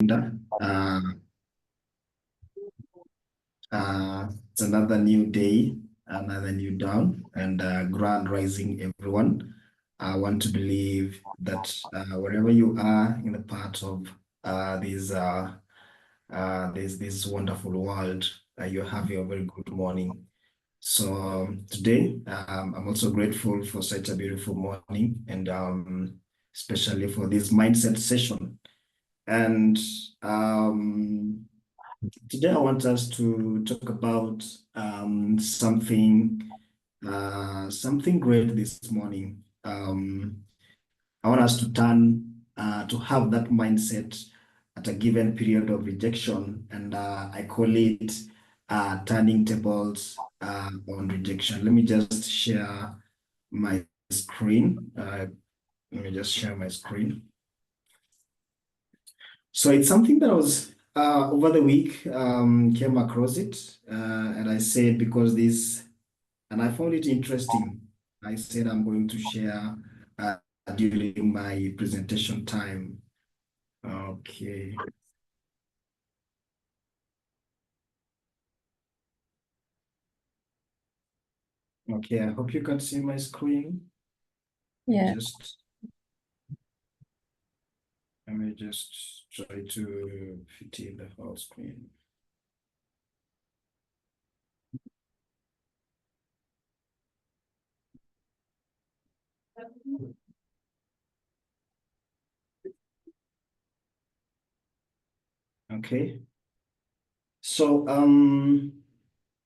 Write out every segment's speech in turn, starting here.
Uh, it's another new day, another new dawn, and grand rising, everyone. I want to believe that wherever you are in the part of this wonderful world, you're having a very good morning. So today, I'm also grateful for such a beautiful morning, and especially for this mindset session. And um, today, I want us to talk about something great this morning. I want us to to have that mindset at a given period of rejection, and I call it turning tables on rejection. Let me just share my screen. Let me just share my screen. So it's something that I was over the week came across it, and I said and I found it interesting. I said I'm going to share uh, during my presentation time. Okay. Okay, I hope you can see my screen. Yeah. Let me just try to fit in the whole screen. Okay. So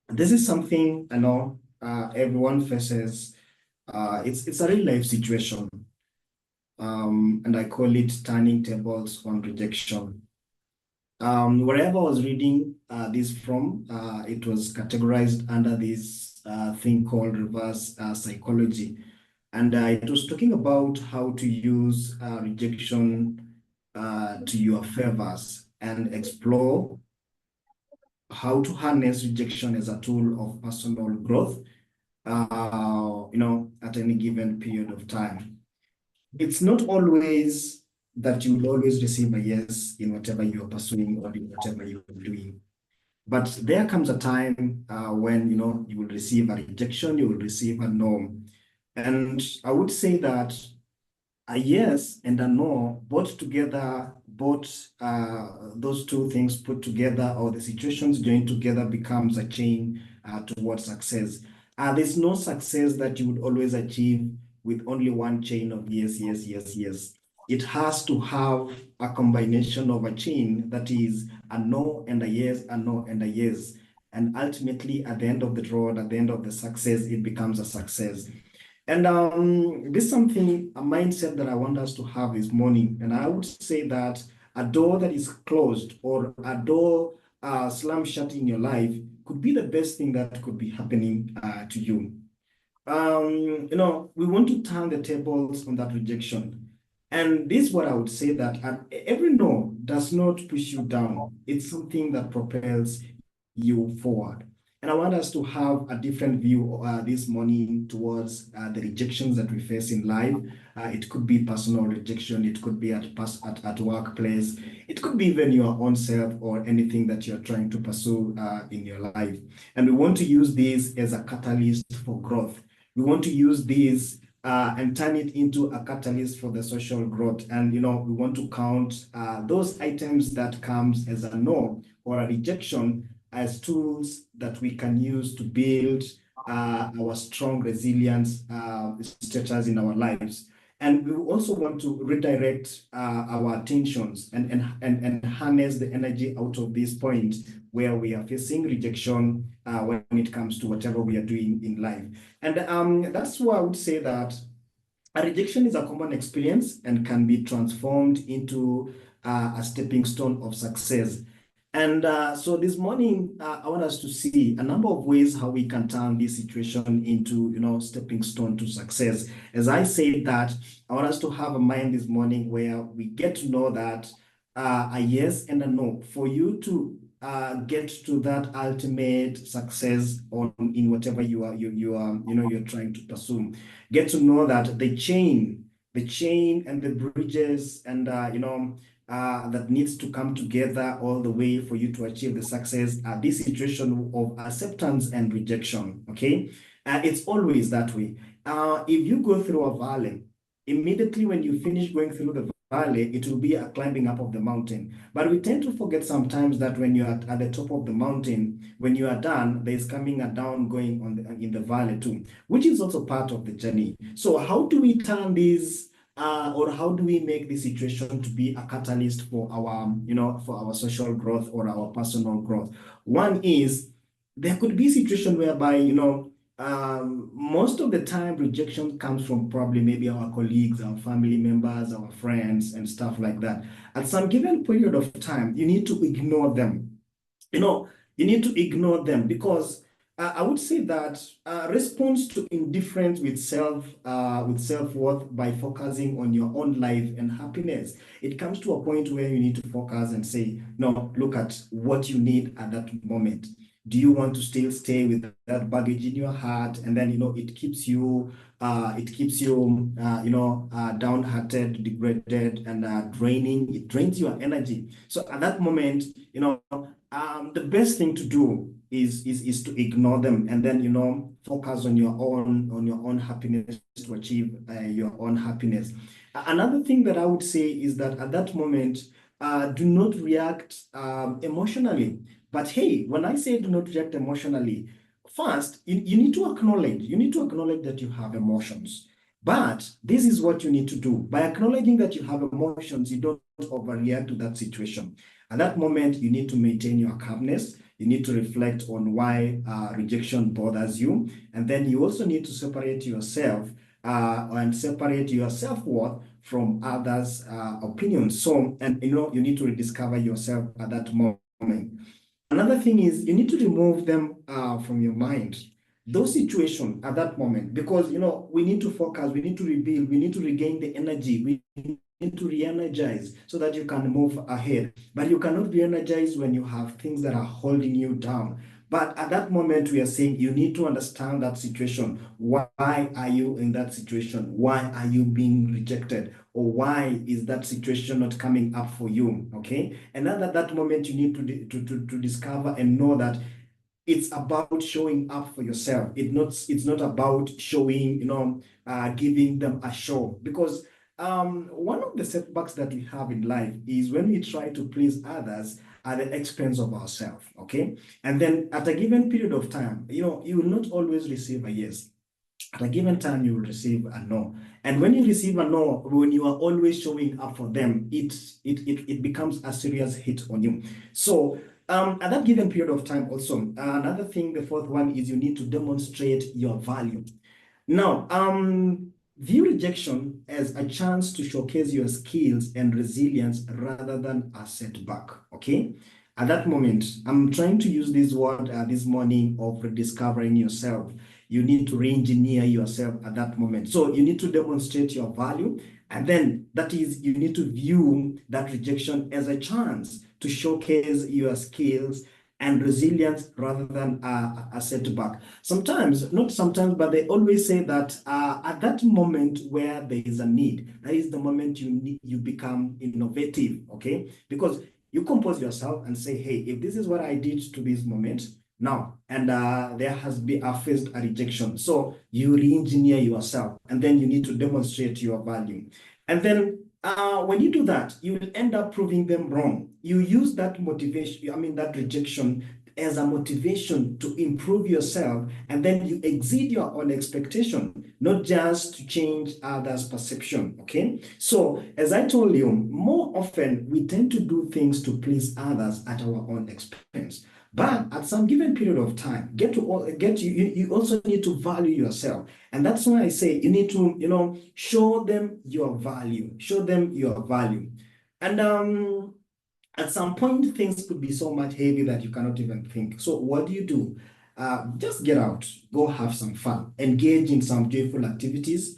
this is something I know everyone faces. It's a real life situation. And I call it turning tables on rejection. Wherever I was reading this from, it was categorized under this thing called reverse psychology. And it was talking about how to use rejection to your favors and explore how to harness rejection as a tool of personal growth, at any given period of time. It's not always that you will always receive a yes in whatever you are pursuing or in whatever you are doing. But there comes a time when you will receive a rejection, you will receive a no. And I would say that a yes and a no, both together, both those two things put together, or the situations joined together, becomes a chain towards success. There's no success that you would always achieve with only one chain of yes, yes, yes, yes. It has to have a combination of a chain that is a no and a yes, a no and a yes. And ultimately, at the end of the road, at the end of the success, it becomes a success. And this is something, a mindset that I want us to have this morning. And I would say that a door that is closed or a door slam shut in your life could be the best thing that could be happening to you. We want to turn the tables on that rejection. And this is what I would say, that every no does not push you down. It's something that propels you forward. And I want us to have a different view this morning towards the rejections that we face in life. It could be personal rejection, it could be at workplace, it could be even your own self or anything that you're trying to pursue in your life. And we want to use this as a catalyst for growth. We want to use this and turn it into a catalyst for the social growth. And we want to count those items that comes as a no or a rejection as tools that we can use to build our strong resilience status in our lives. And we also want to redirect our attentions and harness the energy out of this point where we are facing rejection when it comes to whatever we are doing in life. And that's why I would say that a rejection is a common experience and can be transformed into a stepping stone of success. And so this morning, I want us to see a number of ways how we can turn this situation into, stepping stone to success. As I say that, I want us to have a mind this morning where we get to know that a yes and a no, for you to get to that ultimate success in whatever you're trying to pursue. Get to know that the chain and the bridges and that needs to come together all the way for you to achieve the success, this situation of acceptance and rejection, okay? It's always that way. If you go through a valley, immediately when you finish going through the valley, it will be a climbing up of the mountain. But we tend to forget sometimes that when you're at the top of the mountain, when you are done, there's coming a down going in the valley too, which is also part of the journey. So how do we turn this or how do we make this situation to be a catalyst for our, for our social growth or our personal growth? One is there could be a situation whereby, most of the time rejection comes from probably maybe our colleagues, our family members, our friends, and stuff like that. At some given period of time, you need to ignore them. You need to ignore them because I would say that response to indifference with self-worth by focusing on your own life and happiness. It comes to a point where you need to focus and say, no, look at what you need at that moment. Do you want to still stay with that baggage in your heart? And then, it keeps you, downhearted, degraded, and draining. It drains your energy. So at that moment, the best thing to do is to ignore them and then focus on your own happiness to achieve your own happiness. Another thing that I would say is that at that moment, do not react emotionally. But hey, when I say do not react emotionally, first you need to acknowledge that you have emotions. But this is what you need to do. By acknowledging that you have emotions, you don't overreact to that situation. At that moment, you need to maintain your calmness. You need to reflect on why rejection bothers you. And then you also need to separate yourself and separate your self-worth from others' opinions. So, and you need to rediscover yourself at that moment. Another thing is you need to remove them from your mind. Those situations at that moment, because we need to focus, we need to rebuild, we need to regain the energy, we need to re-energize so that you can move ahead. But you cannot re-energize when you have things that are holding you down. But at that moment, we are saying you need to understand that situation. Why are you in that situation? Why are you being rejected? Or why is that situation not coming up for you? Okay. And then at that moment, you need to discover and know that it's about showing up for yourself. It's not about showing, giving them a show. Because one of the setbacks that we have in life is when we try to please others at the expense of ourselves, okay? And then at a given period of time, you will not always receive a yes. At a given time, you will receive a no. And when you receive a no, when you are always showing up for them, it becomes a serious hit on you. So at that given period of time also, another thing, the fourth one is you need to demonstrate your value. Now, view rejection as a chance to showcase your skills and resilience rather than a setback, okay? At that moment, I'm trying to use this word this morning of rediscovering yourself. You need to re-engineer yourself at that moment. So you need to demonstrate your value. And then that is, you need to view that rejection as a chance to showcase your skills and resilience rather than a setback. Sometimes, not sometimes, but they always say that at that moment where there is a need, that is the moment you become innovative, okay? Because you compose yourself and say, hey, if this is what I did to this moment, now, and there has been faced a rejection. So you re-engineer yourself, and then you need to demonstrate your value. And then when you do that, you will end up proving them wrong. You use that motivation, that rejection as a motivation to improve yourself, and then you exceed your own expectation, not just to change others' perception, okay? So as I told you, more often we tend to do things to please others at our own expense. But at some given period of time, you also need to value yourself. And that's why I say you need to, show them your value. Show them your value. And at some point, things could be so much heavy that you cannot even think. So what do? Just get out, go have some fun, engage in some joyful activities.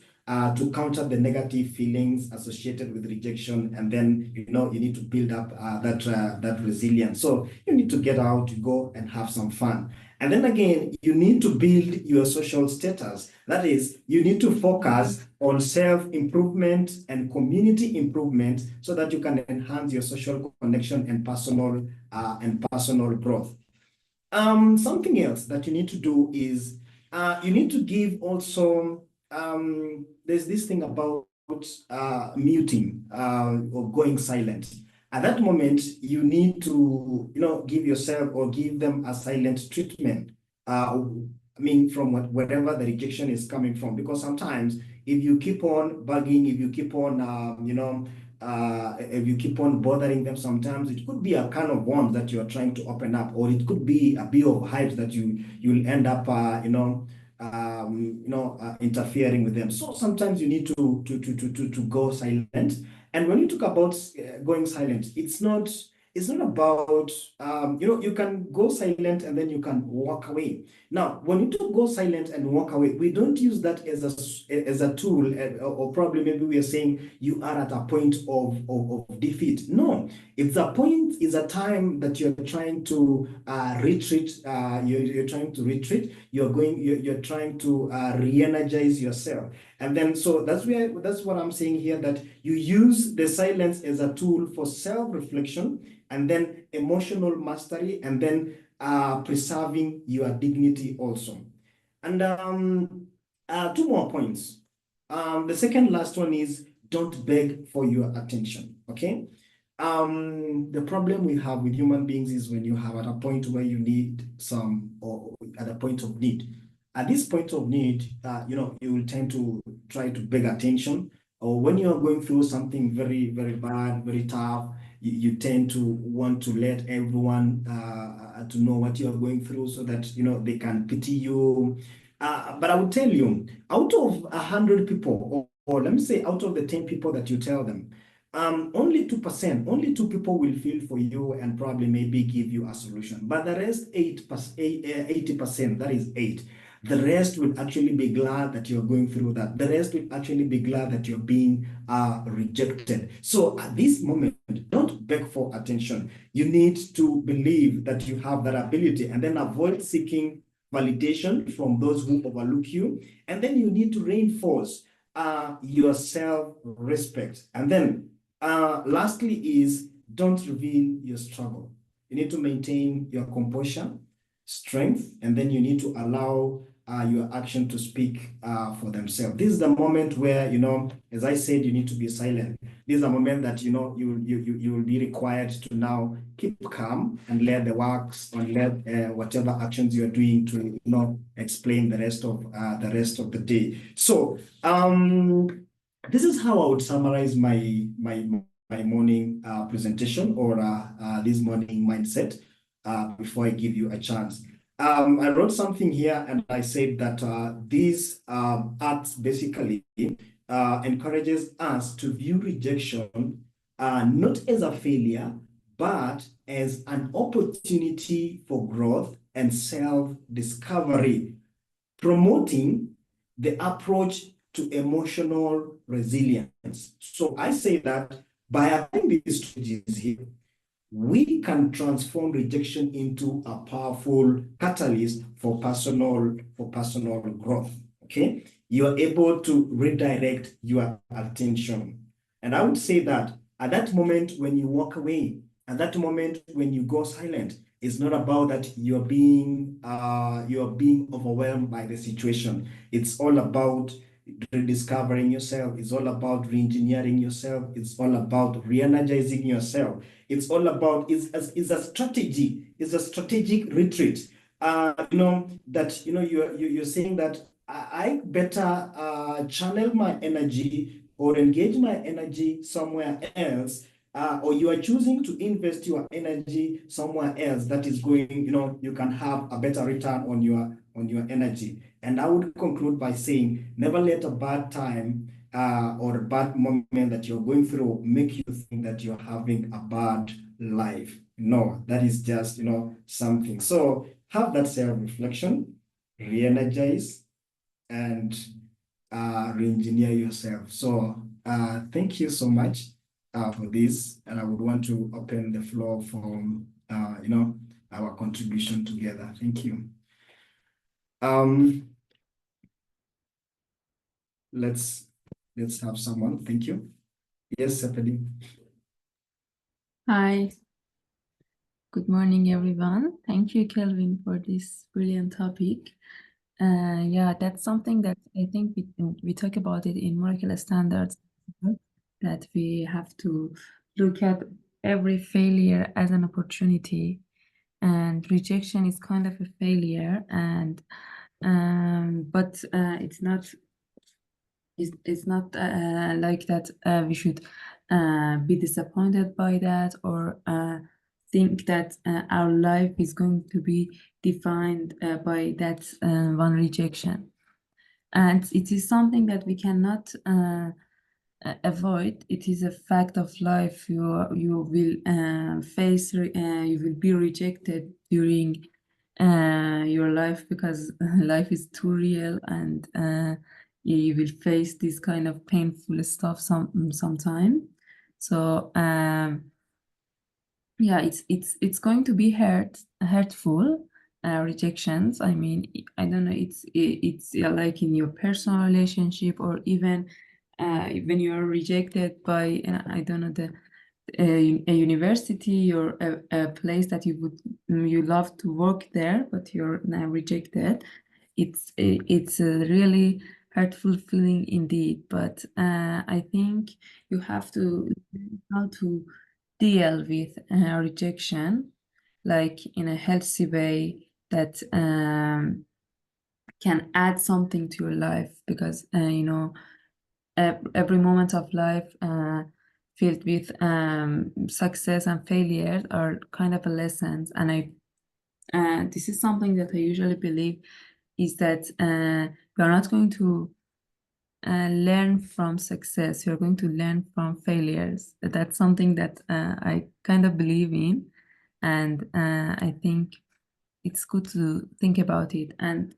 to counter the negative feelings associated with rejection. And then, you need to build up that resilience. So you need to get out, to go and have some fun. And then again, you need to build your social status. That is, you need to focus on self-improvement and community improvement so that you can enhance your social connection and personal growth. Something else that you need to do is you need to give also, there's this thing about muting or going silent. At that moment, you need to, give yourself or give them a silent treatment. From wherever the rejection is coming from, because sometimes if you keep on bugging, if you keep on, if you keep on bothering them, sometimes it could be a kind of wound that you're trying to open up, or it could be a bit of hype that you'll end up, interfering with them. So sometimes you need to go silent. And when you talk about going silent, it's not about, you can go silent and then you can walk away. Now, when you do go silent and walk away, we don't use that as a tool, or probably maybe we are saying you are at a point of defeat. No, it's a time that you're trying to retreat. You're trying to retreat. You're trying to re-energize yourself. And then, so that's what I'm saying here, that you use the silence as a tool for self-reflection, and then emotional mastery, and then preserving your dignity also. And two more points. The second last one is don't beg for your attention, okay? The problem we have with human beings is when you have at a point where you need some, or at a point of need. At this point of need, you will tend to try to beg attention, or when you are going through something very, very bad, very tough, you tend to want to let everyone to know what you are going through, so that they can pity you. But I will tell you, out of 100 people, or let me say, out of the 10 people that you tell them, only 2%, only 2 people will feel for you and probably maybe give you a solution. But the rest 80%, that is 8. The rest will actually be glad that you're going through that. The rest will actually be glad that you're being rejected. So at this moment, don't beg for attention. You need to believe that you have that ability, and then avoid seeking validation from those who overlook you. And then you need to reinforce your self-respect. And then lastly is don't reveal your struggle. You need to maintain your composure, strength, and then you need to allow your action to speak for themselves. This is the moment where, as I said, you need to be silent. This is a moment that, you will be required to now keep calm and let the works, and let whatever actions you're doing to, explain the rest of the day. So this is how I would summarize my morning presentation, or this morning mindset, before I give you a chance. I wrote something here, and I said that these acts basically encourages us to view rejection not as a failure, but as an opportunity for growth and self-discovery, promoting the approach to emotional resilience. So I say that by applying these strategies here, we can transform rejection into a powerful catalyst for personal growth. Okay, you are able to redirect your attention. And I would say that at that moment when you walk away, at that moment when you go silent, it's not about that you're being overwhelmed by the situation. It's all about rediscovering yourself. It's all about re-engineering yourself. It's all about re-energizing yourself. It's all about, it's a strategy. It's a strategic retreat. That you're saying that I better channel my energy or engage my energy somewhere else, or you are choosing to invest your energy somewhere else that is going, you can have a better return on your energy. And I would conclude by saying, never let a bad time or a bad moment that you're going through make you think that you're having a bad life. No, that is just, something. So have that self-reflection, re-energize, and re-engineer yourself. So thank you so much for this, and I would want to open the floor for our contribution together. Thank you. Um, let's have someone. Thank you. Yes, Sepedi. Hi, good morning, everyone. Thank you, Kelvin, for this brilliant topic. Yeah, that's something that I think we talk about it in Moracle Standards, that we have to look at every failure as an opportunity, and rejection is kind of a failure, and but it's not like that we should be disappointed by that, or think that our life is going to be defined by that one rejection. And it is something that we cannot avoid. It is a fact of life. You will you will be rejected during your life, because life is too real, and you will face this kind of painful stuff sometime. So yeah, it's going to be hurtful rejections. I mean, I don't know, it's like in your personal relationship, or even when you are rejected by I don't know, a university, or a place that you love to work there, but you're now rejected. It's a really hurtful feeling indeed, but I think you have to learn how to deal with rejection, like in a healthy way that can add something to your life, because every moment of life filled with success and failure are kind of a lessons. And this is something that I usually believe, is that you are not going to learn from success, you're going to learn from failures. That's something that I kind of believe in, and I think it's good to think about it. And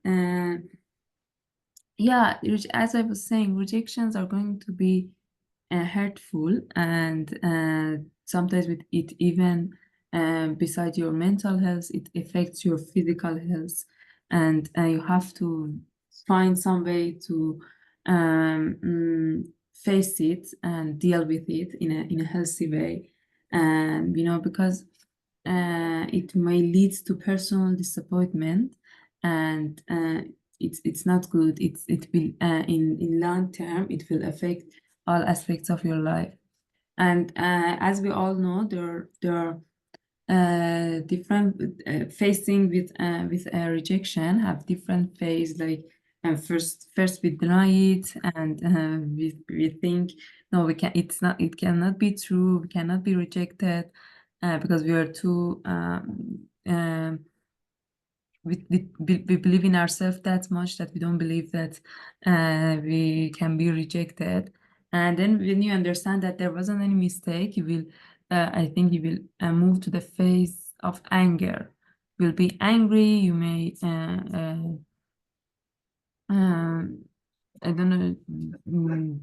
yeah, as I was saying, rejections are going to be hurtful, and sometimes with it even besides your mental health, it affects your physical health, and you have to find some way to face it and deal with it in a healthy way, and because it may lead to personal disappointment, and it's not good. It will in long term it will affect all aspects of your life. And as we all know, there are different facing with rejection have different phase. Like first we deny it, and we think, no, we can it cannot be true, we cannot be rejected, because we are too we believe in ourselves that much that we don't believe that we can be rejected. And then when you understand that there wasn't any mistake, you will, I think you will move to the phase of anger. You'll be angry, you may, I don't know,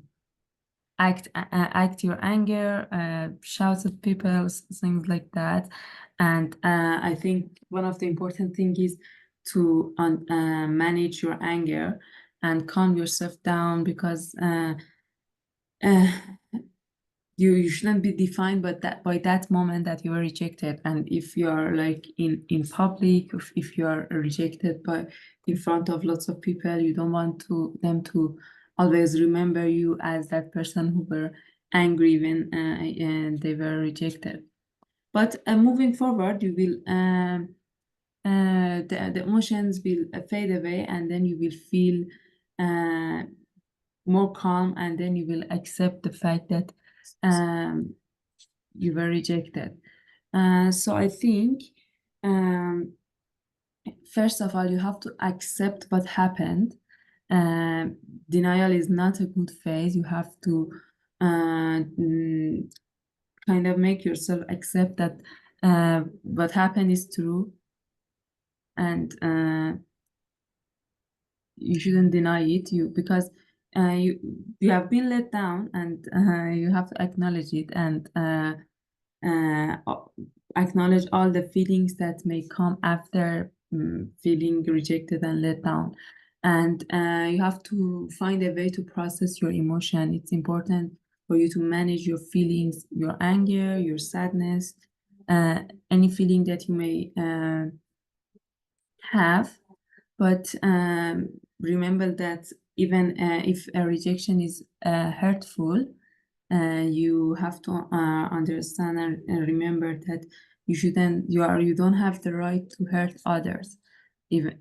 act your anger, shout at people, things like that. And I think one of the important thing is to manage your anger and calm yourself down, because uh, you shouldn't be defined by that moment that you are rejected. And if you are like in public, if you are rejected by in front of lots of people, you don't want them to always remember you as that person who were angry when and they were rejected. But moving forward, you will the emotions will fade away, and then you will feel uh, more calm, and then you will accept the fact that um, you were rejected. So I think, um, first of all, you have to accept what happened. Um, Denial is not a good phase. You have to uh, mm, kind of make yourself accept that what happened is true, and you shouldn't deny it. Because you have been let down, and you have to acknowledge it, and acknowledge all the feelings that may come after feeling rejected and let down. And you have to find a way to process your emotion. It's important for you to manage your feelings, your anger, your sadness, any feeling that you may have. But remember that even if a rejection is hurtful, you have to understand and remember that you don't have the right to hurt others. Even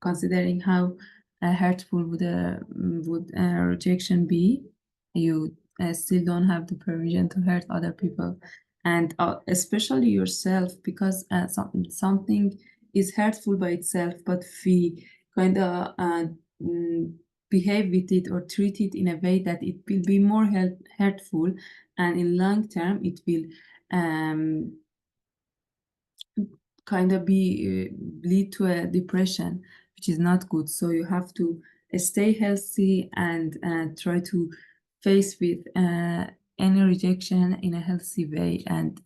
considering how hurtful would rejection be, you still don't have the permission to hurt other people, and especially yourself, because something is hurtful by itself, but if we kind of behave with it or treat it in a way that it will be more hurtful, and in long term it will kind of lead to a depression, which is not good. So you have to stay healthy and try to face with any rejection in a healthy way, and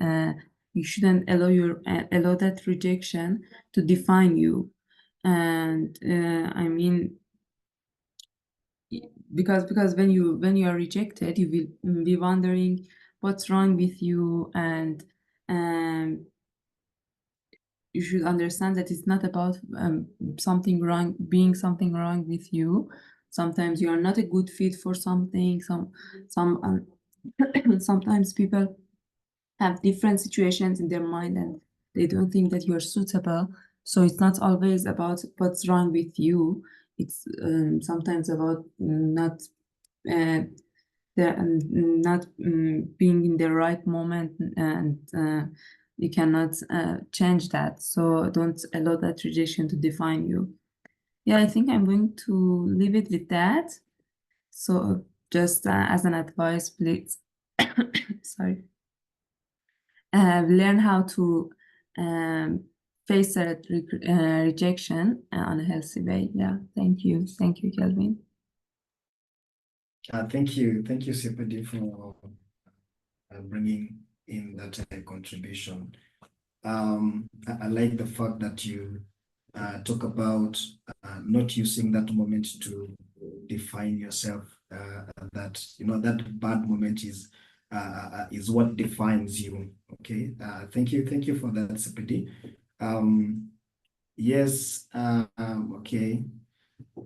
you shouldn't allow that rejection to define you. And I mean, because when you are rejected, you will be wondering what's wrong with you, and um, you should understand that it's not about something wrong with you. Sometimes you are not a good fit for something. Sometimes people have different situations in their mind, and they don't think that you're suitable. So it's not always about what's wrong with you. It's sometimes about not uh, being in the right moment, and you cannot change that. So don't allow that rejection to define you. Yeah, I think I'm going to leave it with that. So just as an advice, please, sorry, learn how to um, face that rejection on a healthy way. Yeah, thank you, Kelvin. Thank you, Sepadi, for bringing in that contribution. I like the fact that you talk about not using that moment to define yourself. That that bad moment is what defines you. Okay. Thank you for that, Sepadi. Yes. Okay.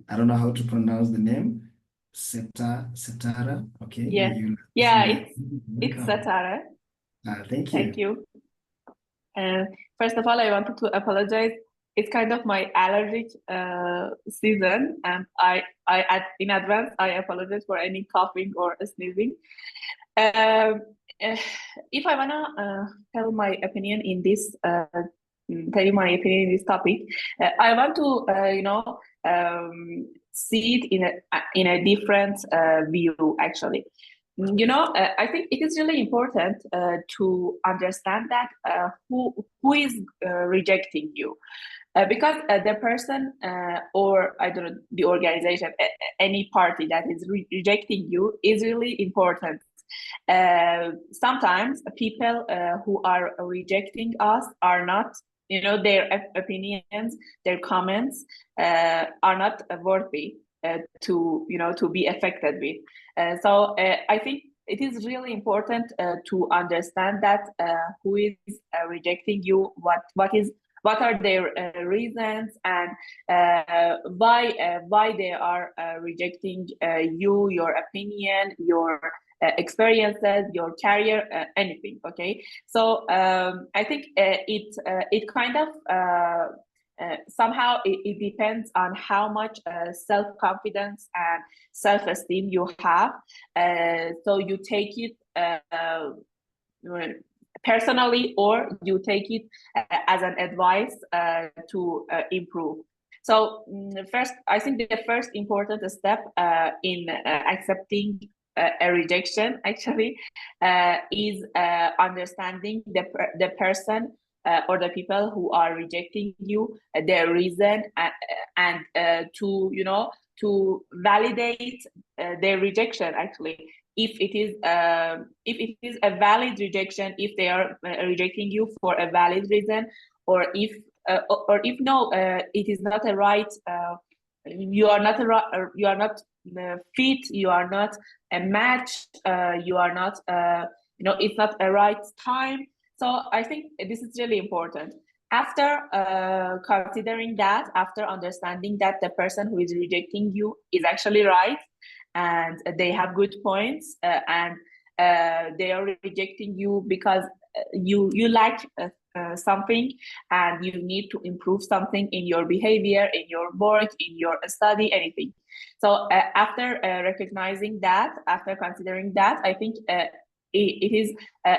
I don't know how to pronounce the name. Setara. Okay. Yes. You Yeah, it's welcome. Satara. Thank Thank you. you. First of all, I wanted to apologize. It's kind of my allergic season, and in advance I apologize for any coughing or sneezing. If I wanna tell my opinion in this, tell you my opinion in this topic, I want to see it in a different view, actually. I think it is really important to understand that who is rejecting you. Because the person or I don't know, the organization, any party that is rejecting you is really important. Sometimes people who are rejecting us are not, their opinions, their comments are not worthy to be affected with. So I think it is really important to understand that who is rejecting you, what are their reasons, and why they are rejecting you, your opinion, your experiences, your career, anything. Okay, so I think it kind of somehow it depends on how much self-confidence and self-esteem you have. So you take it personally, or you take it as an advice to improve. So first, I think the first important step in accepting a rejection actually is understanding the person or the people who are rejecting you, their reason, and to, you know, to validate their rejection. Actually, if it is a valid rejection, if they are rejecting you for a valid reason, or if no, it is not a right. You are not you are not fit. You are not a match. You are not. You know, it's not a right time. So I think this is really important. After considering that, after understanding that the person who is rejecting you is actually right, and they have good points, and they are rejecting you because you lack something, and you need to improve something in your behavior, in your work, in your study, anything. So after recognizing that, after considering that, I think it is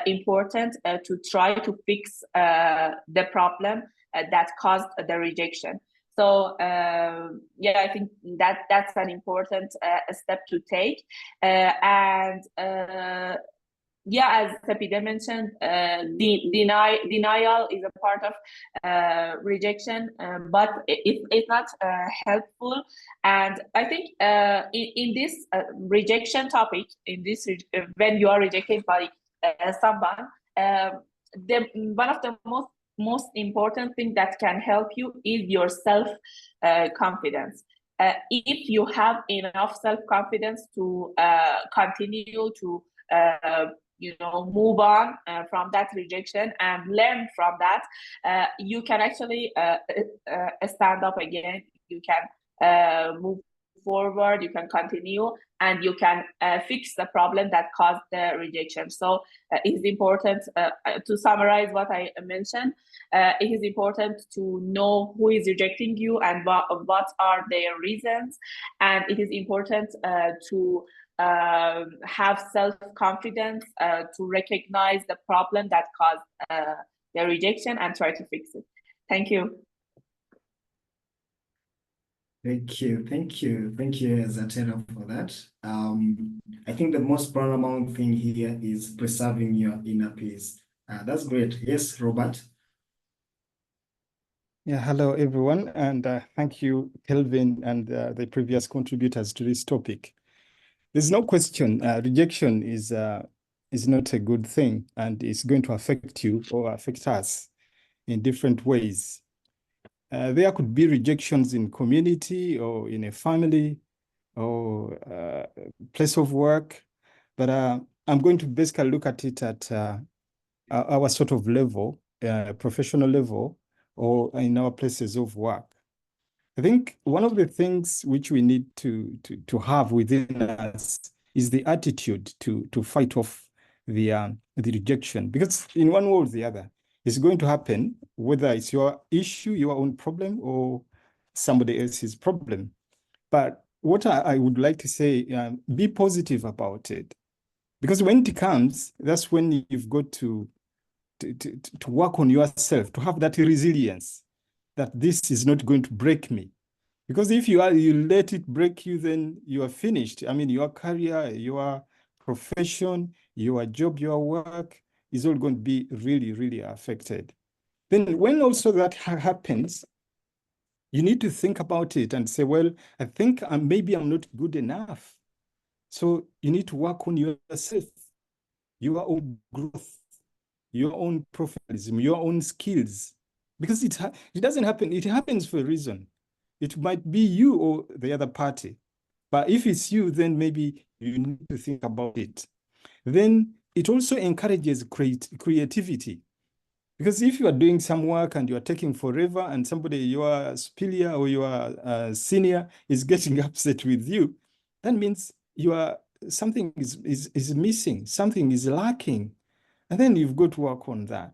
important to try to fix the problem that caused the rejection. So yeah, I think that's an important step to take. And yeah, as Sapide mentioned, denial is a part of rejection, but it's not helpful. And I think in this rejection topic, in this when you are rejected by someone, one of the most important thing that can help you is your self confidence. If you have enough self confidence to continue to you know, move on from that rejection and learn from that, you can actually stand up again. You can move forward, you can continue, and you can fix the problem that caused the rejection. So it is important to summarize what I mentioned. It is important to know who is rejecting you and what are their reasons, and it is important to have self-confidence to recognize the problem that caused the rejection and try to fix it. Thank you. Thank you, Zatera, for that. I think the most paramount thing here is preserving your inner peace. That's great. Yes, Robert. Yeah, hello everyone, and thank you, Kelvin, and the previous contributors to this topic. There's no question, rejection is not a good thing, and it's going to affect you or affect us in different ways. There could be rejections in community or in a family or place of work, but I'm going to basically look at it at our sort of level, professional level, or in our places of work. I think one of the things which we need to have within us is the attitude to fight off the rejection, because in one way or the other, it's going to happen, whether it's your issue, your own problem, or somebody else's problem. But what I would like to say, be positive about it, because when it comes, that's when you've got to work on yourself, to have that resilience, that this is not going to break me. Because if you let it break you, then you are finished. I mean, your career, your profession, your job, your work is all going to be really, really affected. Then when also that happens, you need to think about it and say, well, I think maybe I'm not good enough. So you need to work on yourself, your own growth, your own professionalism, your own skills. Because it doesn't happen, it happens for a reason. It might be you or the other party. But if it's you, then maybe you need to think about it. Then it also encourages creativity. Because if you are doing some work and you are taking forever and somebody, your superior or your senior is getting upset with you, that means something is missing, something is lacking. And then you've got to work on that.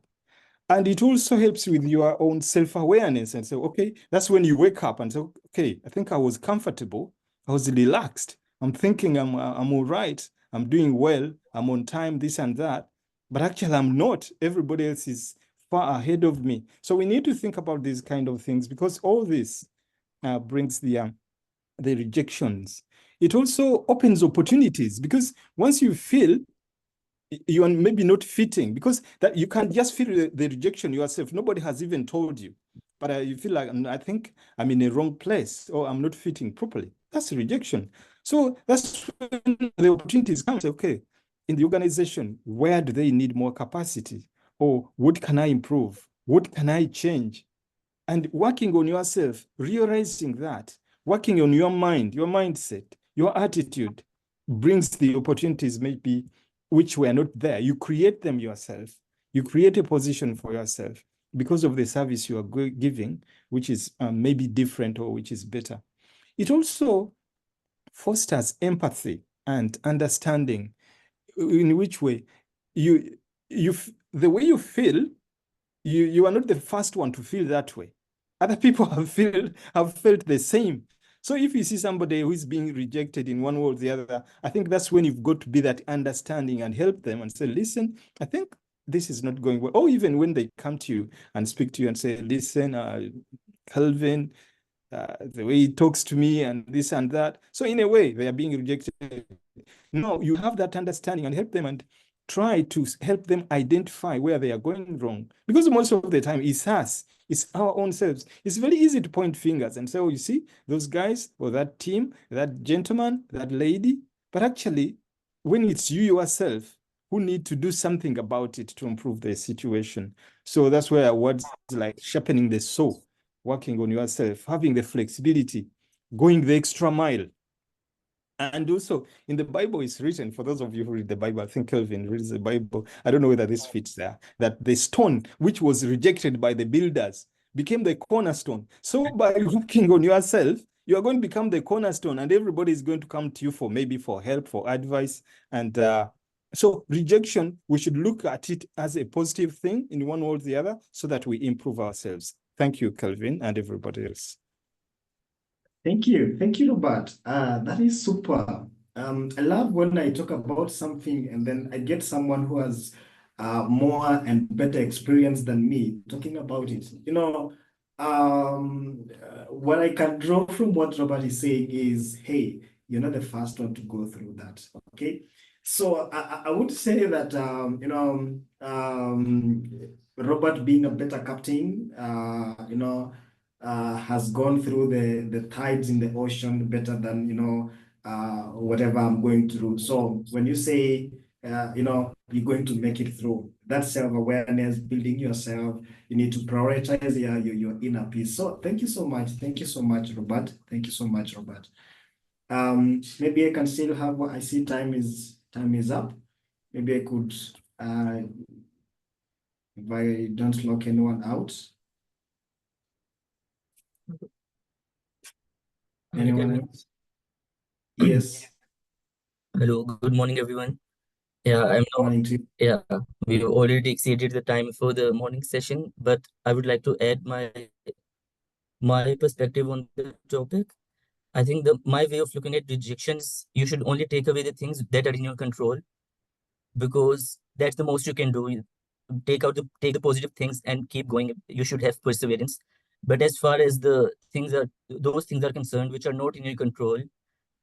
And it also helps with your own self-awareness and say, okay, that's when you wake up and say, okay, I think I was comfortable. I was relaxed. I'm thinking I'm all right. I'm doing well. I'm on time, this and that. But actually, I'm not. Everybody else is far ahead of me. So we need to think about these kind of things, because all this brings the rejections. It also opens opportunities, because once you feel you are maybe not fitting, because that you can't just feel the rejection yourself. Nobody has even told you, but you feel like, I think I'm in a wrong place, or I'm not fitting properly. That's rejection. So that's when the opportunities come. Say, okay, in the organization, where do they need more capacity? Or what can I improve? What can I change? And working on yourself, realizing that, working on your mind, your mindset, your attitude brings the opportunities maybe which were not there. You create them yourself. You create a position for yourself because of the service you are giving, which is maybe different or which is better. It also fosters empathy and understanding. In which way? The way you feel, you are not the first one to feel that way. Other people have felt the same. So if you see somebody who is being rejected in one way or the other, I think that's when you've got to be that understanding and help them and say, listen, I think this is not going well. Or even when they come to you and speak to you and say, listen, Calvin, the way he talks to me and this and that. So in a way, they are being rejected. No, you have that understanding and help them and try to help them identify where they are going wrong. Because most of the time, it's us, it's our own selves. It's very easy to point fingers and say, oh, you see, those guys or that team, that gentleman, that lady. But actually, when it's you yourself who need to do something about it to improve the situation. So that's where words like sharpening the saw, working on yourself, having the flexibility, going the extra mile. And also in the Bible, it's written, for those of you who read the Bible, I think Kelvin reads the Bible, I don't know whether this fits there, that the stone which was rejected by the builders became the cornerstone. So by working on yourself, you are going to become the cornerstone, and everybody is going to come to you for maybe for help, for advice. And so rejection, we should look at it as a positive thing in one way or the other so that we improve ourselves. Thank you, Kelvin, and everybody else. Thank you, Robert. That is super. I love when I talk about something and then I get someone who has more and better experience than me talking about it. What I can draw from what Robert is saying is, hey, you're not the first one to go through that. Okay, so I would say that Robert being a better captain, has gone through the tides in the ocean better than whatever I'm going through. So when you say you're going to make it through, that self-awareness, building yourself, you need to prioritize your inner peace. So thank you so much. Thank you so much, Robert. Thank you so much, Robert. Maybe I can still have what I see time is up. Maybe I could if I don't lock anyone out. Anyone else? Yes. Hello, good morning, everyone. Yeah, Morning to you. yeah, we already exceeded the time for the morning session, but I would like to add my perspective on the topic. I think my way of looking at rejections, you should only take away the things that are in your control, because that's the most you can do. Take the positive things and keep going. You should have perseverance. But as far as those things are concerned, which are not in your control,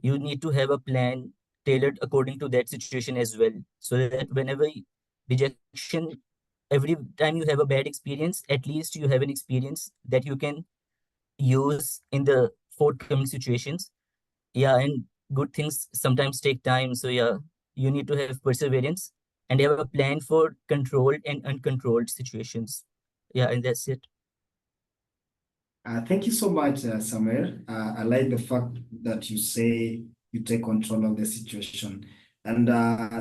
you need to have a plan tailored according to that situation as well. So that whenever rejection, every time you have a bad experience, at least you have an experience that you can use in the forthcoming situations. Yeah, and good things sometimes take time. So yeah, you need to have perseverance and have a plan for controlled and uncontrolled situations. Yeah, and that's it. Thank you so much, Samuel. I like the fact that you say you take control of the situation. And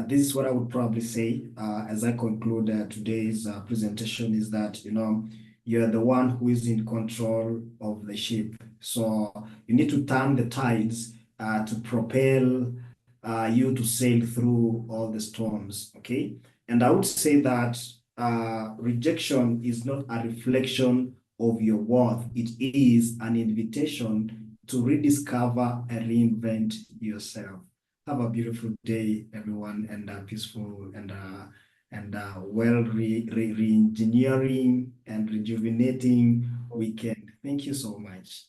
this is what I would probably say as I conclude today's presentation is that, you're the one who is in control of the ship. So you need to turn the tides to propel you to sail through all the storms, okay? And I would say that rejection is not a reflection of your worth. It is an invitation to rediscover and reinvent yourself. Have a beautiful day, everyone, and peaceful and well re-engineering and rejuvenating weekend. Thank you so much.